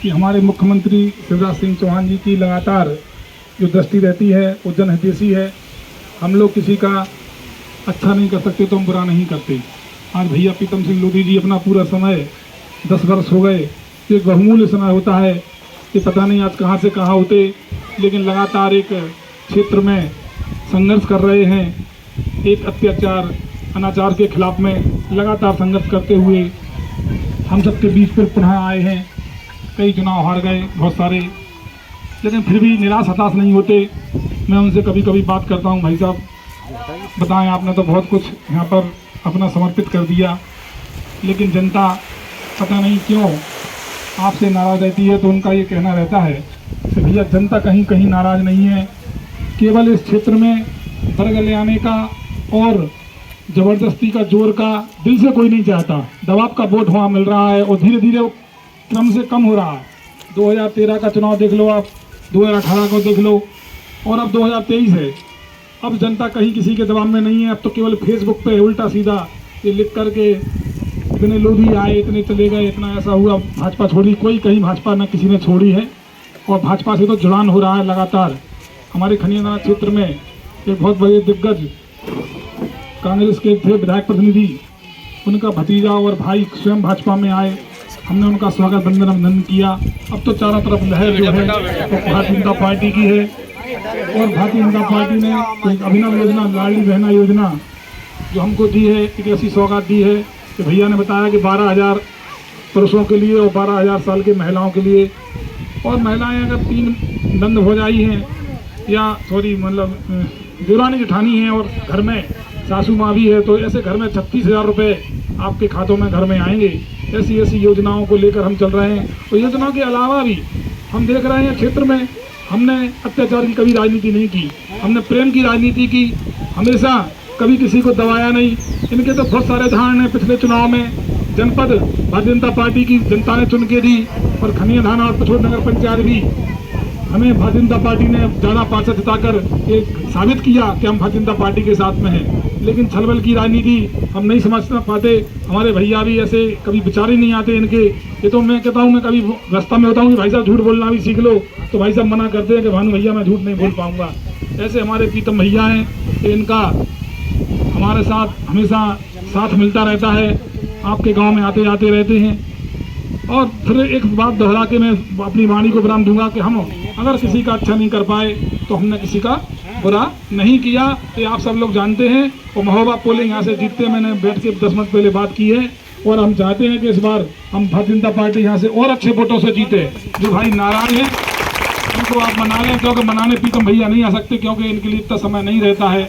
कि हमारे मुख्यमंत्री शिवराज सिंह चौहान जी की लगातार जो दृष्टि रहती है वो जनहितैषी है। हम लोग किसी का अच्छा नहीं कर सकते तो हम बुरा नहीं करते। आज भैया प्रीतम सिंह लोधी जी अपना पूरा समय 10 वर्ष हो गए, एक बहुमूल्य समय होता है कि पता नहीं आज कहाँ से कहाँ होते, लेकिन लगातार एक क्षेत्र में संघर्ष कर रहे हैं। एक अत्याचार अनाचार के खिलाफ में लगातार संघर्ष करते हुए हम सबके बीच पर पुनः आए हैं। कई चुनाव हार गए बहुत सारे, लेकिन फिर भी निराश हताश नहीं होते। मैं उनसे कभी कभी बात करता हूं, भाई साहब बताएं, आपने तो बहुत कुछ यहाँ पर अपना समर्पित कर दिया, लेकिन जनता पता नहीं क्यों आपसे नाराज़ रहती है। तो उनका ये कहना रहता है कि भैया जनता कहीं कहीं नाराज़ नहीं है, केवल इस क्षेत्र में वर्ग ले आने का और ज़बरदस्ती का जोर का दिल से कोई नहीं चाहता। दबाव का वोट वहाँ मिल रहा है और धीरे धीरे वो क्रम से कम हो रहा है। 2013 का चुनाव देख लो आप, 2018 को देख लो, और अब 2023 है। अब जनता कहीं किसी के दबाव में नहीं है। अब तो केवल फेसबुक पे उल्टा सीधा ये लिख करके इतने लोधी आए, इतने चले गए, इतना ऐसा हुआ, भाजपा छोड़ी। कोई कहीं भाजपा न किसी ने छोड़ी है, और भाजपा से तो जुड़ान हो रहा है लगातार। हमारे खनियाना क्षेत्र में एक बहुत बड़े दिग्गज कांग्रेस के थे विधायक प्रतिनिधि, उनका भतीजा और भाई स्वयं भाजपा में आए। हमने उनका स्वागत वंदन अभिनंदन किया। अब तो चारों तरफ लहर जो है तो भारतीय जनता पार्टी की है, और भारतीय जनता पार्टी ने एक अभिनव योजना लाडली बहना योजना जो हमको दी है, एक ऐसी सौगात दी है कि भैया ने बताया कि 12,000 पुरुषों के लिए और 12,000 साल के महिलाओं के लिए, और महिलाएं अगर 3 दंड हो जाई हैं या मतलब देवरानी जेठानी है और घर में सासू माँ भी है, तो ऐसे घर में 36,000 रुपये आपके खातों में घर में आएंगे। ऐसी ऐसी योजनाओं को लेकर हम चल रहे हैं। और योजनाओं के अलावा भी हम देख रहे हैं क्षेत्र में हमने अत्याचार की कभी राजनीति नहीं की, हमने प्रेम की राजनीति की, हमेशा कभी किसी को दबाया नहीं। इनके तो बहुत सारे उदाहरण हैं। पिछले चुनाव में जनपद भारतीय जनता पार्टी की जनता ने चुन के दी, और खनिया थाना और पछोड़ नगर पंचायत भी हमें भारतीय जनता पार्टी ने ज़्यादा पार्षद जिताकर एक साबित किया कि हम भारतीय जनता पार्टी के साथ में हैं। लेकिन छलबल की राजनीति हम नहीं समझ पाते। हमारे भैया भी ऐसे कभी विचार ही नहीं आते इनके। ये तो मैं कहता हूँ, मैं कभी रास्ता में होता हूँ कि भाई साहब झूठ बोलना भी सीख लो, तो भाई साहब मना करते हैं कि भानु भैया मैं झूठ नहीं बोल पाऊँगा। ऐसे हमारे प्रीतम भैया हैं, इनका हमारे साथ हमेशा साथ मिलता रहता है। आपके गाँव में आते जाते रहते हैं। और फिर एक बात दोहरा के मैं अपनी वाणी को विराम दूंगा कि हम अगर किसी का अच्छा नहीं कर पाए तो हमने किसी का बुरा नहीं किया, ये आप सब लोग जानते हैं। और महोबा पोलिंग यहाँ से जीतते मैंने बैठ के 10 मिनट पहले बात की है, और हम चाहते हैं कि इस बार हम भारतीय जनता पार्टी यहाँ से और अच्छे वोटों से जीते। जो भाई नाराज हैं उनको आप मना लें, क्योंकि मनाने प्रीतम भैया नहीं आ सकते, क्योंकि इनके लिए इतना समय नहीं रहता है।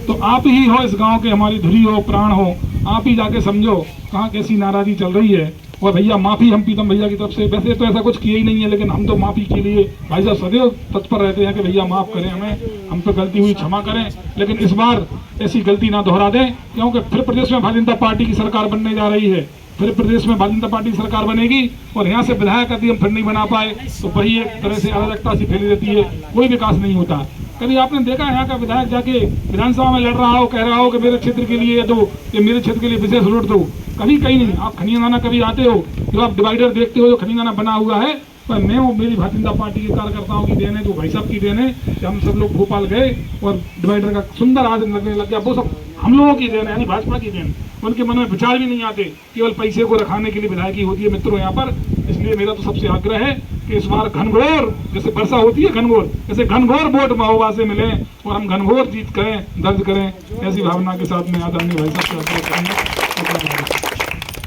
तो आप ही हो इस गाँव के, हमारी धुरी हो, प्राण हो, आप ही जाके समझो कहाँ कैसी नाराज़गी चल रही है। और भैया माफ़ी हम प्रीतम भैया की तरफ से, वैसे तो ऐसा कुछ किया ही नहीं है, लेकिन हम तो माफ़ी के लिए भाई साहब सदैव तत्पर रहते हैं कि भैया माफ़ करें, हमें हम पे गलती हुई क्षमा करें, लेकिन इस बार ऐसी गलती ना दोहरा दें, क्योंकि फिर प्रदेश में भारतीय जनता पार्टी की सरकार बनने जा रही है। फिर प्रदेश में भारतीय जनता पार्टी की सरकार बनेगी, और यहाँ से विधायक यदि हम फिर नहीं बना पाए तो वही एक तरह से अराजकता सी फैली रहती है, कोई विकास नहीं होता। कभी आपने देखा यहाँ का विधायक जाके विधानसभा में लड़ रहा हो, कह रहा हो कि मेरे क्षेत्र के लिए दो, ये मेरे क्षेत्र के लिए विशेष रोड दो? कभी कहीं नहीं। आप खनियाना कभी आते हो, जो आप डिवाइडर देखते हो जो खनियाना बना हुआ है, पर मैं वो मेरी भारतीय जनता पार्टी के कार्यकर्ताओं की देन है, जो भाई साहब की देन है कि हम सब लोग भोपाल गए और डिवाइडर का सुंदर आज लगने लग गया। वो सब हम लोगों की देन है, यानी भाजपा की देन। उनके मन में विचार भी नहीं आते, केवल पैसे को रखाने के लिए विधायकी होती है मित्रों यहाँ पर। इसलिए मेरा तो सबसे आग्रह है कि इस बार घनघोर, जैसे वर्षा होती है घनघोर, जैसे घनघोर वोट महोबा से मिले और हम घनघोर जीत करें, दर्ज करें, ऐसी भावना के साथ में आदरणीय भाई साहब से